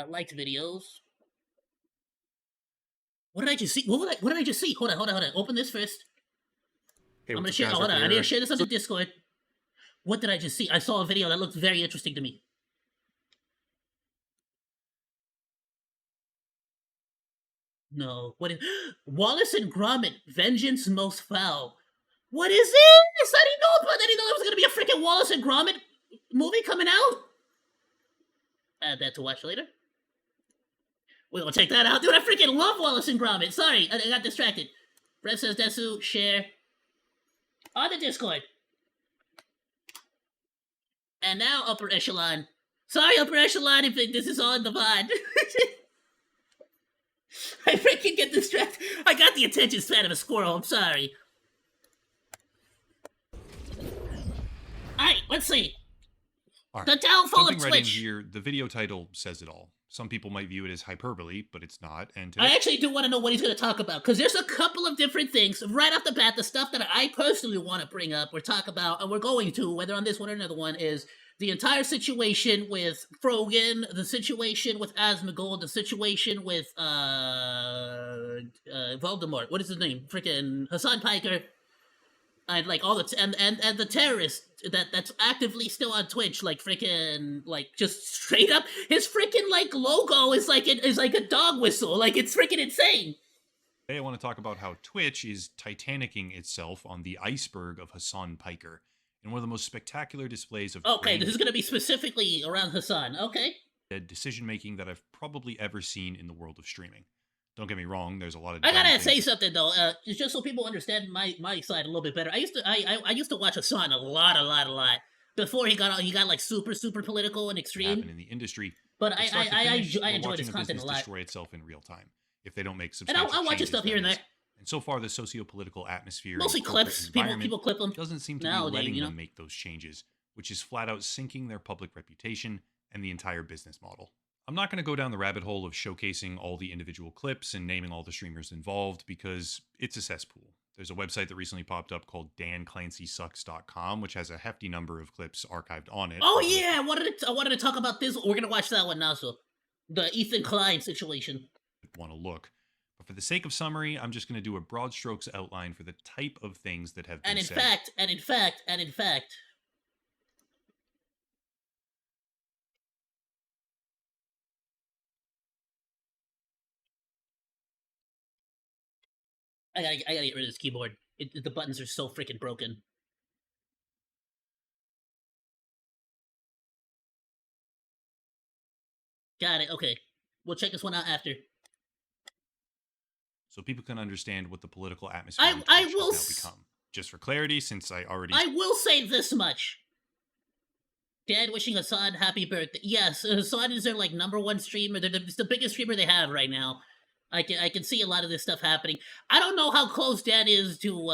liked videos. What did I just see? What did I just see? Hold on. Open this first. Hey, I'm what's gonna up, share. Oh, guys? hold Right on. I need to there. share this on So the Discord. What did I just see? I saw a video that looked very interesting to me. No. What is Wallace and Gromit, Vengeance Most Foul. What is this? I didn't know about that. I didn't know there was gonna be a freaking Wallace and Gromit movie coming out. Add that to watch later. We're gonna check that out. Dude, I freaking love Wallace and Gromit. Sorry, I got distracted. Brett says Desu, share. On the Discord. And now Upper Echelon. Sorry, Upper Echelon, if this is on the VOD. I freaking get distracted. I got the attention span of a squirrel. I'm sorry. Alright, let's see. all The right, downfall jumping of right in Twitch. here, the video title says it all. Some people might view it as hyperbole, but it's not. And I today, actually do want to know what he's going to talk about, because there's a couple of different things right off the bat. The stuff that I personally want to bring up or talk about, and we're going to, whether on this one or another one, is the entire situation with Frogan, the situation with Asmongold, the situation with Voldemort. What is his name? Freaking Hassan Piker, and like all the and the terrorist that's actively still on Twitch, like freaking like just straight up his freaking like logo is like a dog whistle, like it's freaking insane. I want to talk about how Twitch is titanicking itself on the iceberg of Hassan Piker in one of the most spectacular displays of Okay, brain this is gonna be specifically around Hassan. Okay, dead decision making that I've probably ever seen in the world of streaming. Don't get me wrong, there's a lot of I dumb gotta things. say something though, just so people understand my side a little bit better. I used to watch Hassan a lot before he got like super political and Happen extreme. in the industry. But But start to finish, I we're enjoyed his watching a content a business lot, destroy itself in real time if they don't make and substantial I watch his changes. stuff here and That there. is. And so far, the socio-political atmosphere and Mostly corporate clips. environment People clip them doesn't seem to be nowadays, letting you know. them make those changes, which is flat out sinking their public reputation and the entire business model. I'm not going to go down the rabbit hole of showcasing all the individual clips and naming all the streamers involved because it's a cesspool. There's a website that recently popped up called danclancysucks.com, which has a hefty number of clips archived on it. Oh yeah, I wanted to talk about this. We're gonna watch that one now. So, the Ethan Klein situation. Want to look. But for the sake of summary, I'm just going to do a broad strokes outline for the type of things that have been said. And in fact, I gotta get rid of this keyboard. The buttons are so freaking broken. Got it. Okay, we'll check this one out after. So people can understand what the political atmosphere I on Twitch will has now become. Just for clarity, since I will say this much. Dad wishing Hassan happy birthday. Yes, Hassan is their like #1 streamer. It's the biggest streamer they have right now. I can see a lot of this stuff happening. I don't know how close Dad is to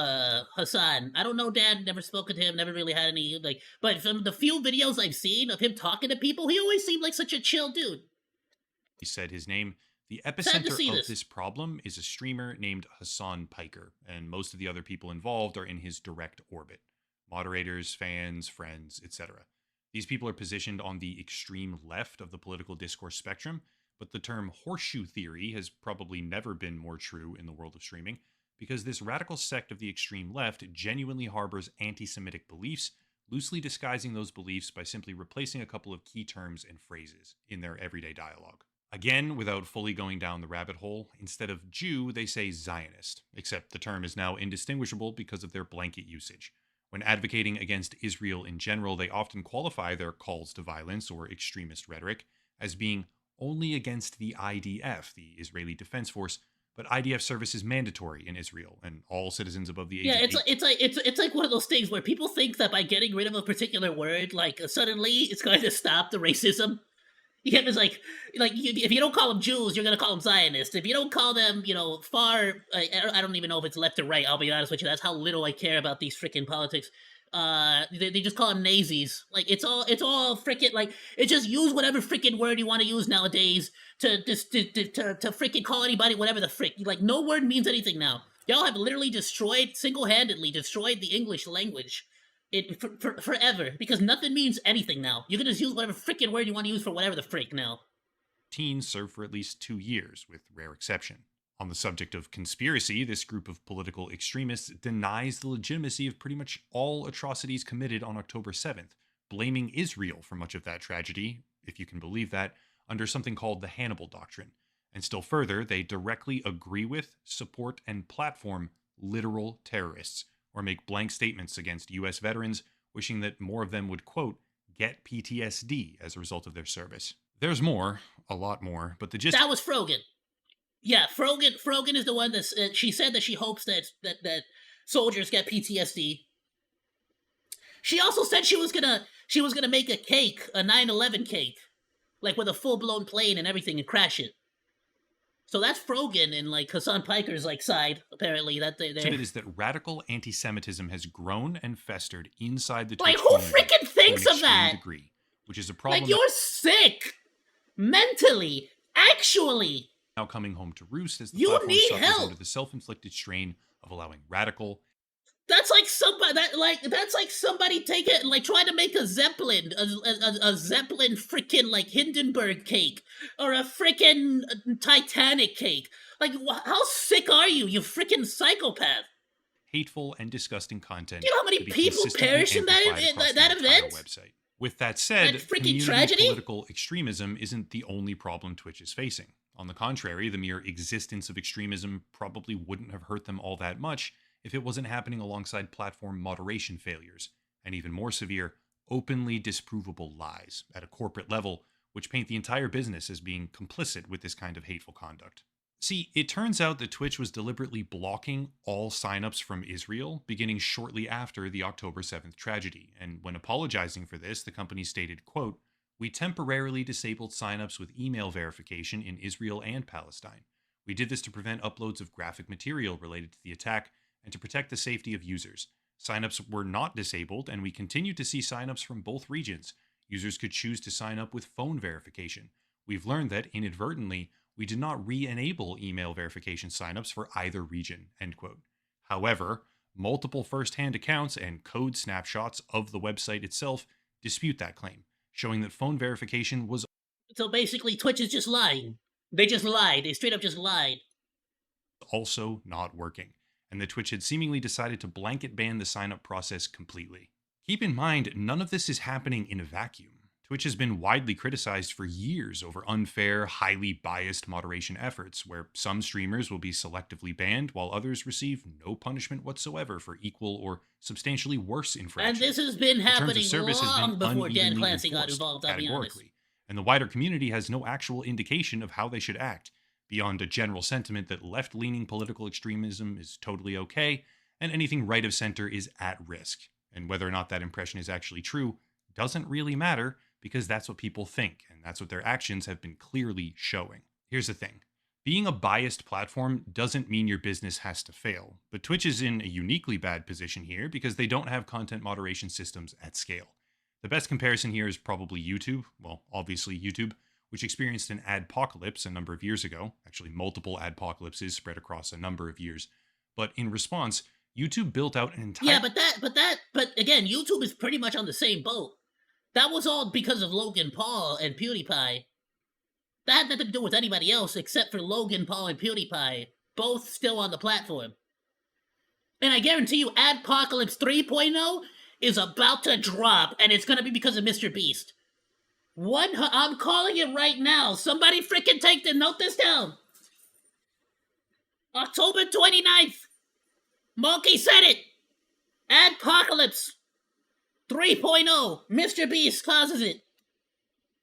Hassan. I don't know Dad. Never spoken to him. Never really had any like. But from the few videos I've seen of him talking to people, he always seemed like such a chill dude. He said his name. The epicenter of this problem is a streamer named Hassan Piker, and most of the other people involved are in his direct orbit. Moderators, fans, friends, etc. These people are positioned on the extreme left of the political discourse spectrum, but the term horseshoe theory has probably never been more true in the world of streaming, because this radical sect of the extreme left genuinely harbors anti-Semitic beliefs, loosely disguising those beliefs by simply replacing a couple of key terms and phrases in their everyday dialogue. Again, without fully going down the rabbit hole, instead of Jew, they say Zionist, except the term is now indistinguishable because of their blanket usage. When advocating against Israel in general, they often qualify their calls to violence or extremist rhetoric as being only against the IDF, the Israeli Defense Force, but IDF service is mandatory in Israel, and all citizens above the age of 8. It's like one of those things where people think that by getting rid of a particular word, like suddenly it's going to stop the racism. Yeah, it's like if you don't call them Jews, you're gonna call them Zionists. If you don't call them, far, I don't even know if it's left or right. I'll be honest with you. That's how little I care about these freaking politics. They just call them Nazis. Like it's all freaking like it just use whatever freaking word you want to use nowadays to freaking call anybody whatever the frick. Like no word means anything now. Y'all have literally single-handedly destroyed the English language. Forever, because nothing means anything now. You can just use whatever freaking word you want to use for whatever the frick now. Teens serve for at least 2 years, with rare exception. On the subject of conspiracy, this group of political extremists denies the legitimacy of pretty much all atrocities committed on October 7th, blaming Israel for much of that tragedy, if you can believe that, under something called the Hannibal Doctrine. And still further, they directly agree with, support, and platform literal terrorists, or make blank statements against U.S. veterans, wishing that more of them would, quote, get PTSD as a result of their service. There's more, a lot more, but the gist... That was Frogan. Yeah, Frogan is the one that she said that she hopes that soldiers get PTSD. She also said she was gonna make a cake, a 9/11 cake, like with a full-blown plane and everything, and crash it. So that's Frogan and like Hassan Piker's like side, apparently, that they. It is that radical anti-Semitism has grown and festered inside the Twitch Twitch community. Like, who freaking thinks of that? Degree, which is a problem. Like, you're sick mentally, actually. Now coming home to roost as the you platform need suffers help under the self-inflicted strain of allowing radical. That's like somebody take it and like try to make a Zeppelin, a Zeppelin freaking like Hindenburg cake or a freaking Titanic cake. Like, how sick are you, you freaking psychopath? Hateful and disgusting content. Do you know how many people perish in that event? Website. With that said, that freaking tragedy. Political extremism isn't the only problem Twitch is facing. On the contrary, the mere existence of extremism probably wouldn't have hurt them all that much if it wasn't happening alongside platform moderation failures, and even more severe, openly disprovable lies at a corporate level, which paint the entire business as being complicit with this kind of hateful conduct. See, it turns out that Twitch was deliberately blocking all signups from Israel beginning shortly after the October 7th tragedy, and when apologizing for this, the company stated, quote, "We temporarily disabled signups with email verification in Israel and Palestine. We did this to prevent uploads of graphic material related to the attack and to protect the safety of users. Signups were not disabled, and we continued to see signups from both regions. Users could choose to sign up with phone verification. We've learned that, inadvertently, we did not re-enable email verification signups for either region," end quote. However, multiple first-hand accounts and code snapshots of the website itself dispute that claim, showing that phone verification was... So basically, Twitch is just lying. They just lied. They straight up just lied. ...also not working, and that Twitch had seemingly decided to blanket ban the sign-up process completely. Keep in mind, none of this is happening in a vacuum. Twitch has been widely criticized for years over unfair, highly biased moderation efforts, where some streamers will be selectively banned, while others receive no punishment whatsoever for equal or substantially worse infractions. And this has been happening long before Dan Clancy got involved, I'll be honest. And the wider community has no actual indication of how they should act, beyond a general sentiment that left-leaning political extremism is totally okay, and anything right of center is at risk. And whether or not that impression is actually true doesn't really matter, because that's what people think, and that's what their actions have been clearly showing. Here's the thing. Being a biased platform doesn't mean your business has to fail, but Twitch is in a uniquely bad position here because they don't have content moderation systems at scale. The best comparison here is probably YouTube, well, obviously YouTube, which experienced an adpocalypse a number of years ago, actually multiple adpocalypses spread across a number of years. But in response, YouTube built out an entire... Yeah, but again, YouTube is pretty much on the same boat. That was all because of Logan Paul and PewDiePie. That had nothing to do with anybody else except for Logan Paul and PewDiePie, both still on the platform. And I guarantee you, Adpocalypse 3.0 is about to drop, and it's gonna be because of Mr. Beast. I'm calling it right now. Somebody freaking note this down. October 29th. Monke said it. Adpocalypse 3.0. Mr. Beast causes it.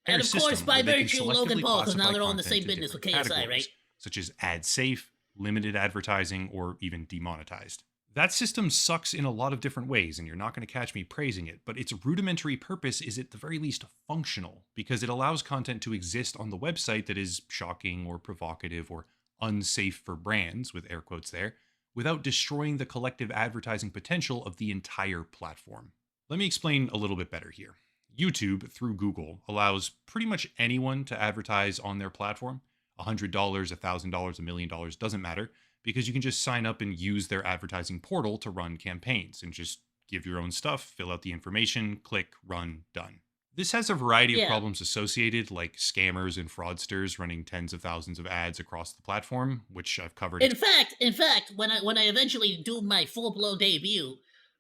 And of course, by virtue, Logan Paul, because now they're all in the same business with KSI, right? Such as ad safe, limited advertising, or even demonetized. That system sucks in a lot of different ways, and you're not going to catch me praising it, but its rudimentary purpose is at the very least functional, because it allows content to exist on the website that is shocking or provocative or unsafe for brands, with air quotes there, without destroying the collective advertising potential of the entire platform. Let me explain a little bit better here. YouTube, through Google, allows pretty much anyone to advertise on their platform. $100, $1,000, $1 million, doesn't matter, because you can just sign up and use their advertising portal to run campaigns and just give your own stuff, fill out the information, click, run, done. This has a variety of Yeah. problems associated, like scammers and fraudsters running tens of thousands of ads across the platform, which I've covered. In fact, when I eventually do my full blown debut,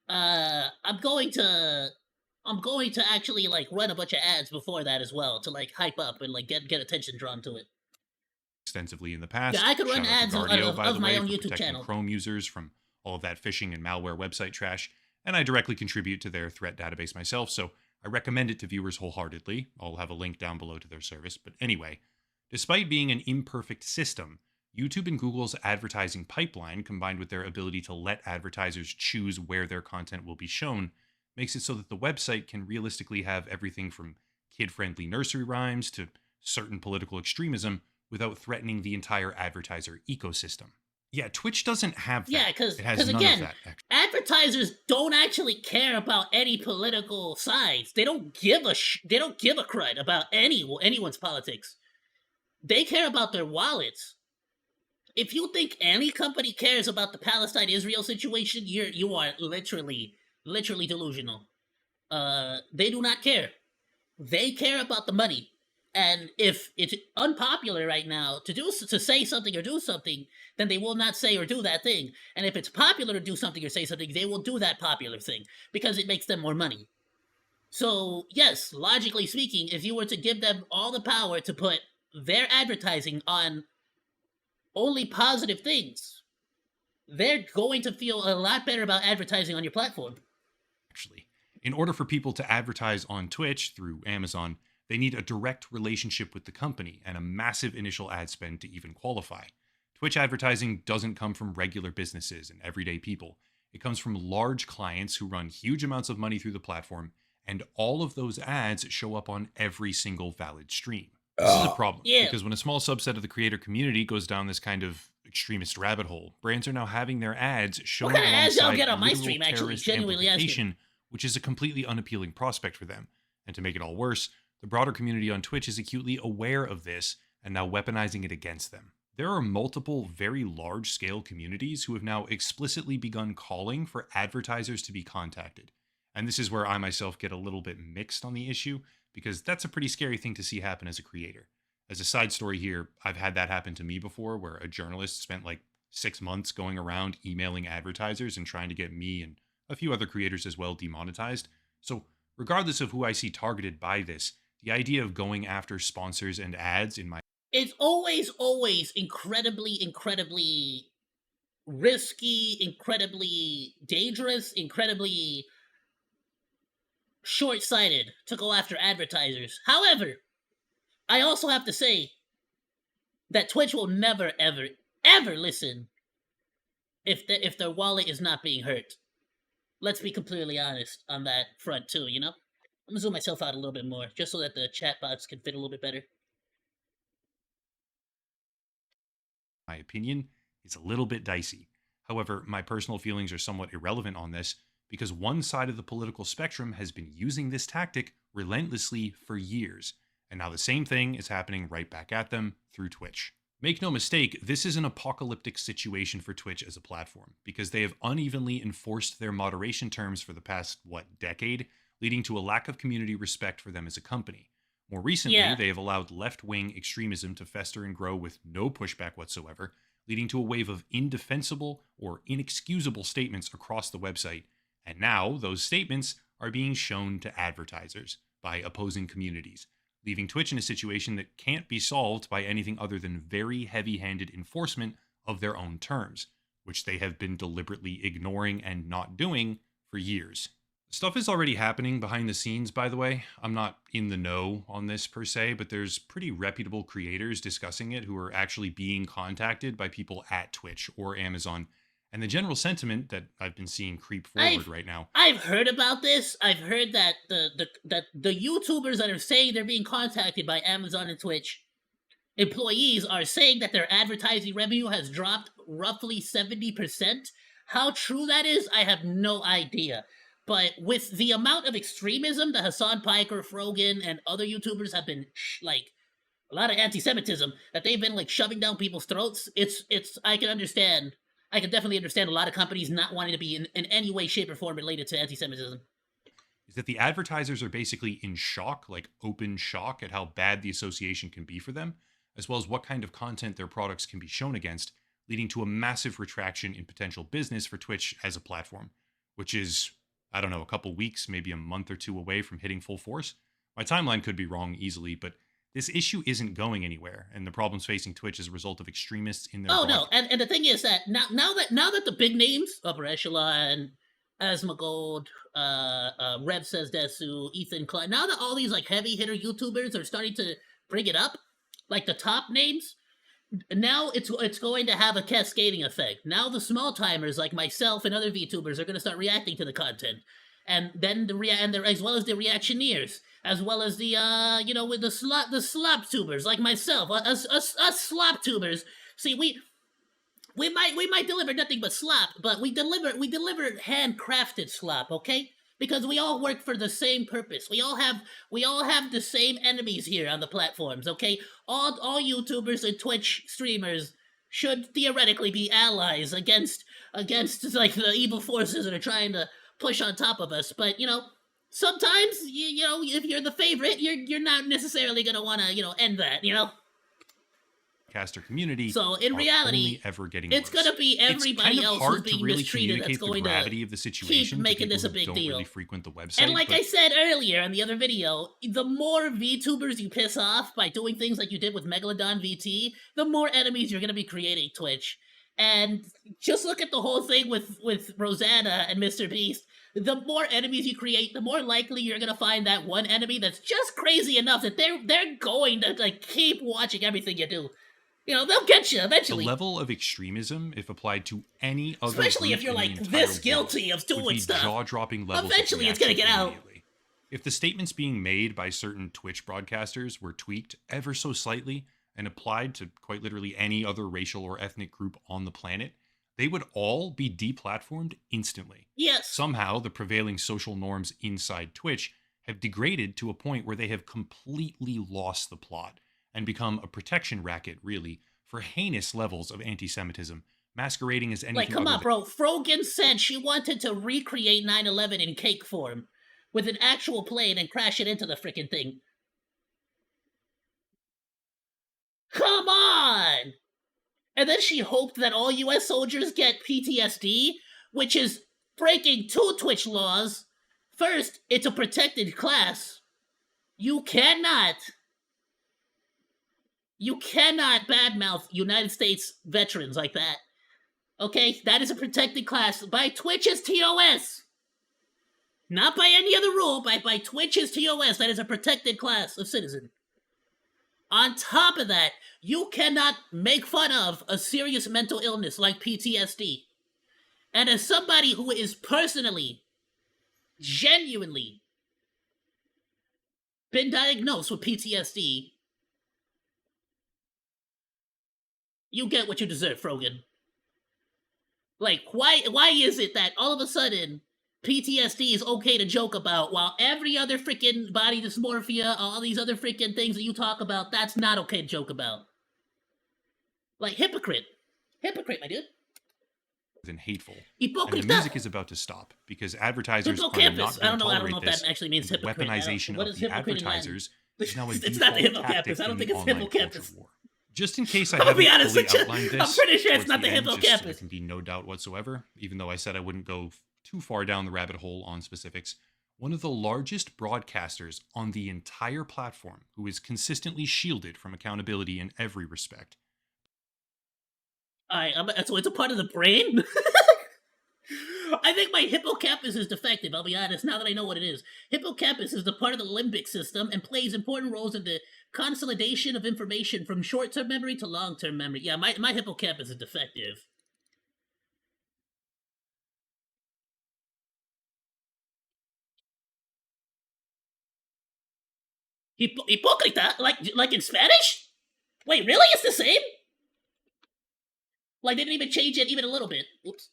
I'm going to actually like run a bunch of ads before that as well to like hype up and like get attention drawn to it. Extensively in the Yeah, past. I could run Shout out to ads Guardio, by of the my way, own for YouTube protecting channel. Chrome users from all of that phishing and malware website trash. And I directly contribute to their threat database myself, so I recommend it to viewers wholeheartedly. I'll have a link down below to their service. But anyway, despite being an imperfect system, YouTube and Google's advertising pipeline, combined with their ability to let advertisers choose where their content will be shown, makes it so that the website can realistically have everything from kid friendly nursery rhymes to certain political extremism without threatening the entire advertiser ecosystem. Yeah, Twitch doesn't have Yeah, that. because It has none of again, that, actually. advertisers don't actually care about any political sides. They don't give they don't give a crud about anyone's politics. They care about their wallets. If you think any company cares about the Palestine-Israel situation, you are literally delusional. They do not care. They care about the money. And if it's unpopular right now to say something or do something, then they will not say or do that thing. And if it's popular to do something or say something, they will do that popular thing because it makes them more money. So, yes, logically speaking, if you were to give them all the power to put their advertising on only positive things, they're going to feel a lot better about advertising on your platform. Actually, in order for people to advertise on Twitch through Amazon, they need a direct relationship with the company and a massive initial ad spend to even qualify. Twitch advertising doesn't come from regular businesses and everyday people. It comes from large clients who run huge amounts of money through the platform, and all of those ads show up on every single valid stream. This is a problem Yeah. because when a small subset of the creator community goes down this kind of extremist rabbit hole, brands are now having their ads shown What kind of ads y'all alongside get on my literal stream, actually? terrorist Genuinely asking. amplification, which is a completely unappealing prospect for them. And to make it all worse, the broader community on Twitch is acutely aware of this and now weaponizing it against them. There are multiple very large scale communities who have now explicitly begun calling for advertisers to be contacted. And this is where I myself get a little bit mixed on the issue, because that's a pretty scary thing to see happen as a creator. As a side story here, I've had that happen to me before, where a journalist spent like 6 months going around emailing advertisers and trying to get me and a few other creators as well demonetized. So, regardless of who I see targeted by this, the idea of going after sponsors and ads in my It's always incredibly risky, incredibly dangerous, incredibly short-sighted to go after advertisers. However, I also have to say that Twitch will never, ever listen if their wallet is not being hurt. Let's be completely honest on that front too. I'm gonna zoom myself out a little bit more just so that the chat box can fit a little bit better. my opinion is a little bit dicey. However, my personal feelings are somewhat irrelevant on this because one side of the political spectrum has been using this tactic relentlessly for years, and now the same thing is happening right back at them through Twitch. Make no mistake, this is an apocalyptic situation for Twitch as a platform because they have unevenly enforced their moderation terms for the past, decade, leading to a lack of community respect for them as a company. More recently, they have allowed left wing extremism to fester and grow with no pushback whatsoever, leading to a wave of indefensible or inexcusable statements across the website. And now, those statements are being shown to advertisers by opposing communities, leaving Twitch in a situation that can't be solved by anything other than very heavy handed enforcement of their own terms, which they have been deliberately ignoring and not doing for years. Stuff is already happening behind the scenes, by the way. I'm not in the know on this per se, but there's pretty reputable creators discussing it who are actually being contacted by people at Twitch or Amazon. And the general sentiment that I've been seeing creep forward right now. I've heard about this. I've heard that the YouTubers that are saying they're being contacted by Amazon and Twitch employees are saying that their advertising revenue has dropped roughly 70%. How true that is, I have no idea. But with the amount of extremism that Hassan Piker, Frogan, and other YouTubers have been a lot of anti-Semitism that they've been shoving down people's throats, I can understand. I can definitely understand a lot of companies not wanting to be in any way, shape, or form related to anti-Semitism. is that the advertisers are basically in shock, like open shock, at how bad the association can be for them, as well as what kind of content their products can be shown against, leading to a massive retraction in potential business for Twitch as a platform, which is, I don't know, a couple weeks, maybe a month or two away from hitting full force. My timeline could be wrong easily, but this issue isn't going anywhere, and the problems facing Twitch as a result of extremists in their no, and the thing is that now that the big names, Upper Echelon, Asmongold, Rev Says Desu, Ethan Klein, now that all these like heavy hitter YouTubers are starting to bring it up, like the top names, now it's going to have a cascading effect. Now the small timers like myself and other VTubers are going to start reacting to the content, and then as well as the reactioneers, as well as the with the slop tubers like myself, us slop tubers. See, we might deliver nothing but slop, but we deliver handcrafted slop, okay? Because we all work for the same purpose. We all have the same enemies here on the platforms, okay? All YouTubers and Twitch streamers should theoretically be allies against like the evil forces that are trying to push on top of us. But sometimes if you're the favorite, you're not necessarily gonna want to end that, Caster community. So in reality, ever getting it's worse. gonna be everybody else who's being really mistreated that's going the gravity to of the situation keep making to this a who big don't deal. Really frequent the website, and like I said earlier in the other video, the more VTubers you piss off by doing things like you did with Megalodon VT, the more enemies you're gonna be creating Twitch. And just look at the whole thing with Rosanna and Mr. Beast. The more enemies you create, the more likely you're gonna find that one enemy that's just crazy enough that they're going to like keep watching everything you do. They'll get you eventually. The level of extremism, if applied to any other especially if you're like this guilty of doing stuff, jaw-dropping levels. Eventually, it's gonna get out. If the statements being made by certain Twitch broadcasters were tweaked ever so slightly and applied to quite literally any other racial or ethnic group on the planet, they would all be deplatformed instantly. Yes. Somehow, the prevailing social norms inside Twitch have degraded to a point where they have completely lost the plot and become a protection racket, really, for heinous levels of anti-Semitism, masquerading as anything. Like, come on, bro. Frogan said she wanted to recreate 9/11 in cake form with an actual plane and crash it into the freaking thing. Come on! And then she hoped that all US soldiers get PTSD, which is breaking 2 Twitch laws. First, it's a protected class. You cannot badmouth United States veterans like that. Okay? That is a protected class by Twitch's TOS. Not by any other rule, by Twitch's TOS. That is a protected class of citizen. On top of that, you cannot make fun of a serious mental illness like PTSD. And as somebody who is personally, genuinely been diagnosed with PTSD, you get what you deserve, Frogan. Like, why is it that all of a sudden PTSD is okay to joke about while every other freaking body dysmorphia, all these other freaking things that you talk about, that's not okay to joke about? Like, hypocrite. Hypocrite, my dude. And hateful. Hypocrite. And the music is about to stop because advertisers are not going to tolerate if that actually means hypocrite. Weaponization of the advertisers is now a it's not the hippocampus. I don't think it's hippocampus. Just in case I haven't fully outlined this, I'm pretty sure it's not the hippocampus. There can be no doubt whatsoever, even though I said I wouldn't go too far down the rabbit hole on specifics. One of the largest broadcasters on the entire platform, who is consistently shielded from accountability in every respect. So it's a part of the brain? I think my hippocampus is defective, I'll be honest, now that I know what it is. Hippocampus is the part of the limbic system and plays important roles in the consolidation of information from short-term memory to long-term memory. Yeah, my hippocampus is defective. Hipocrita? Like in Spanish? Wait, really? It's the same? Like, they didn't even change it even a little bit. Oops.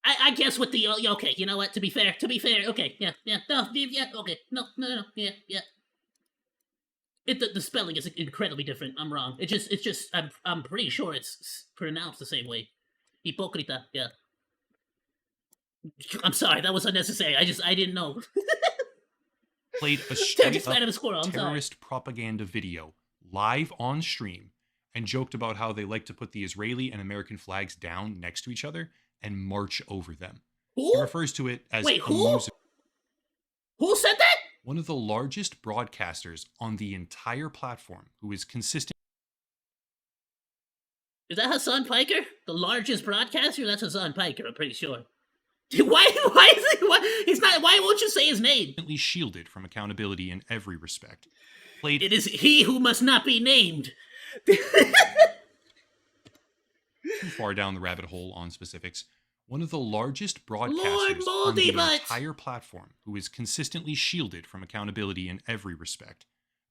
I guess with the okay, you know what? To be fair, okay, yeah, okay, no, yeah. The spelling is incredibly different. I'm wrong. It's just I'm pretty sure it's pronounced the same way. Hipocrita, yeah. I'm sorry, that was unnecessary. I didn't know. Played a straight up terrorist propaganda video live on stream and joked about how they like to put the Israeli and American flags down next to each other and march over them. Who? He refers to it as Wait, who? Who said that? One of the largest broadcasters on the entire platform, who is consistent. Is that Hassan Piker? The largest broadcaster? That's Hassan Piker, I'm pretty sure. Why is he? He's not. Why won't you say his name? Shielded from accountability in every respect. It is he who must not be named. Too far down the rabbit hole on specifics. One of the largest broadcasters on the entire platform, who is consistently shielded from accountability in every respect,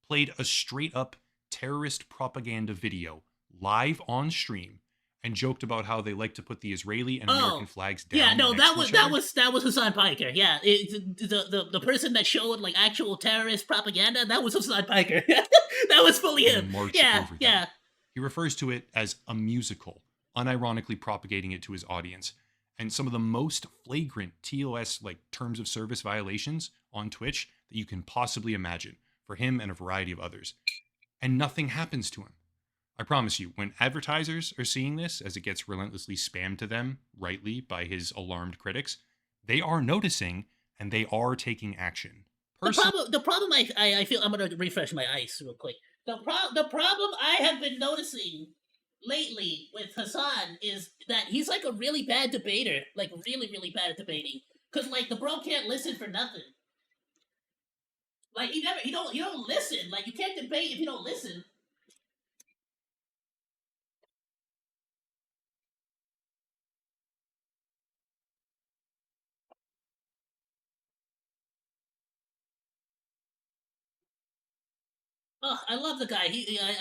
played a straight-up terrorist propaganda video live on stream and joked about how they like to put the Israeli and American flags down. Yeah, no, that was Hassan Piker. Yeah, the person that showed like actual terrorist propaganda, that was Hassan Piker. That was fully him. Yeah. He refers to it as a musical, unironically propagating it to his audience. And some of the most flagrant TOS like terms of service violations on Twitch that you can possibly imagine for him and a variety of others. And nothing happens to him. I promise you, when advertisers are seeing this as it gets relentlessly spammed to them, rightly, by his alarmed critics, they are noticing and they are taking action. The problem I feel, I'm going to refresh my ice real quick. The problem I have been noticing lately with Hassan is that he's like a really bad debater, like really, really bad at debating. Cause like the bro can't listen for nothing. Like you don't listen. Like you can't debate if you don't listen. Oh, I love the guy.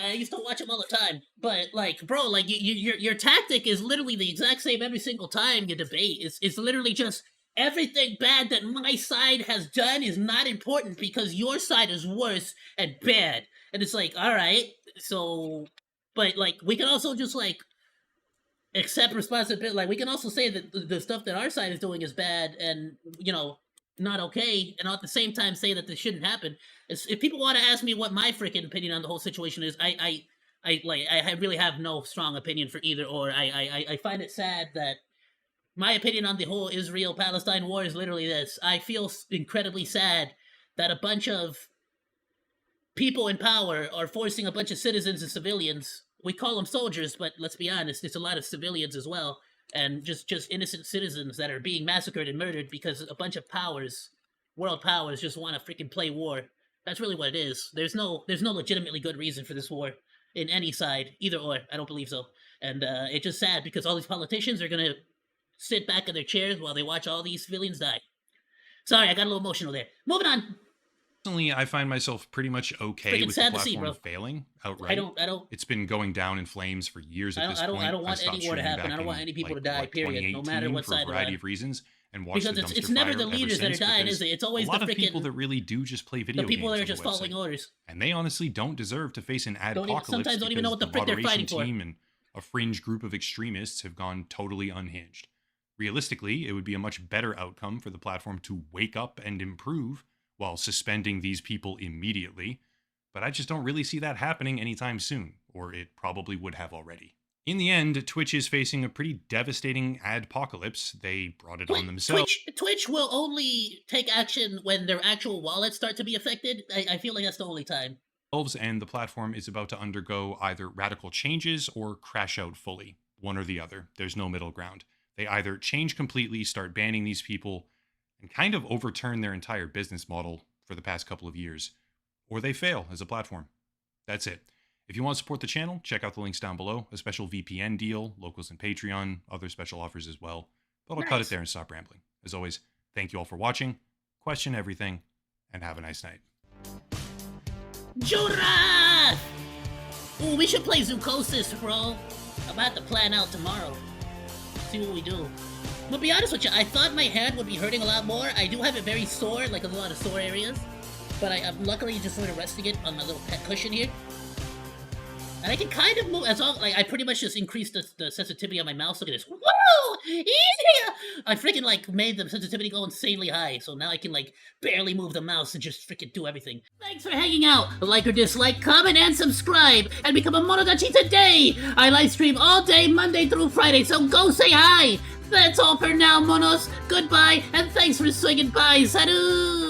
I used to watch him all the time. But like, bro, like your tactic is literally the exact same every single time you debate. It's literally just everything bad that my side has done is not important because your side is worse and bad. And it's like, all right, so, but like we can also just like accept responsibility. Like we can also say that the stuff that our side is doing is bad and not okay, and at the same time say that this shouldn't happen. If people want to ask me what my freaking opinion on the whole situation is, I really have no strong opinion for either or. I find it sad that my opinion on the whole Israel-Palestine war is literally this. I feel incredibly sad that a bunch of people in power are forcing a bunch of citizens and civilians. We call them soldiers, but let's be honest, it's a lot of civilians as well. And just innocent citizens that are being massacred and murdered because a bunch of powers, world powers, just want to freaking play war. That's really what it is. There's no legitimately good reason for this war in any side, either or. I don't believe so. And it's just sad because all these politicians are gonna sit back in their chairs while they watch all these civilians die. Sorry, I got a little emotional there. Moving on. Personally, I find myself pretty much okay with the platform failing outright. I don't. It's been going down in flames for years at this point. I don't want any war to happen. I don't want any people to die. Period. No matter what side. For a variety of reasons, and watch because it's never the leaders that are dying, is it? It's always the freaking people that really do just play video games. The people that are just following orders. And they honestly don't deserve to face an adpocalypse. Sometimes don't even know what the frick they're fighting for. And a fringe group of extremists have gone totally unhinged. Realistically, it would be a much better outcome for the platform to wake up and improve while suspending these people immediately, but I just don't really see that happening anytime soon, or it probably would have already. In the end, Twitch is facing a pretty devastating adpocalypse. They brought it on themselves. Twitch will only take action when their actual wallets start to be affected. I feel like that's the only time. And the platform is about to undergo either radical changes or crash out fully. One or the other. There's no middle ground. They either change completely, start banning these people, and kind of overturn their entire business model for the past couple of years, or they fail as a platform. That's it. If you want to support the channel, check out the links down below, a special VPN deal, locals and Patreon, other special offers as well. But I'll cut it there and stop rambling. As always, thank you all for watching, question everything, and have a nice night. Jura! Ooh, we should play Zoocosis, bro. I'm about to plan out tomorrow. See what we do. I'm gonna be honest with you, I thought my hand would be hurting a lot more. I do have it very sore, like a lot of sore areas. But I'm luckily just sort of resting it on my little pet cushion here. And I can kind of move, as long, like, I pretty much just increased the sensitivity on my mouth. Look at this. Woo! I freaking like made the sensitivity go insanely high, so now I can like barely move the mouse and just freaking do everything. Thanks for hanging out. Like or dislike, comment, and subscribe, and become a Monodachi today. I live stream all day, Monday through Friday, so go say hi. That's all for now, Monos. Goodbye, and thanks for swinging by. Salut!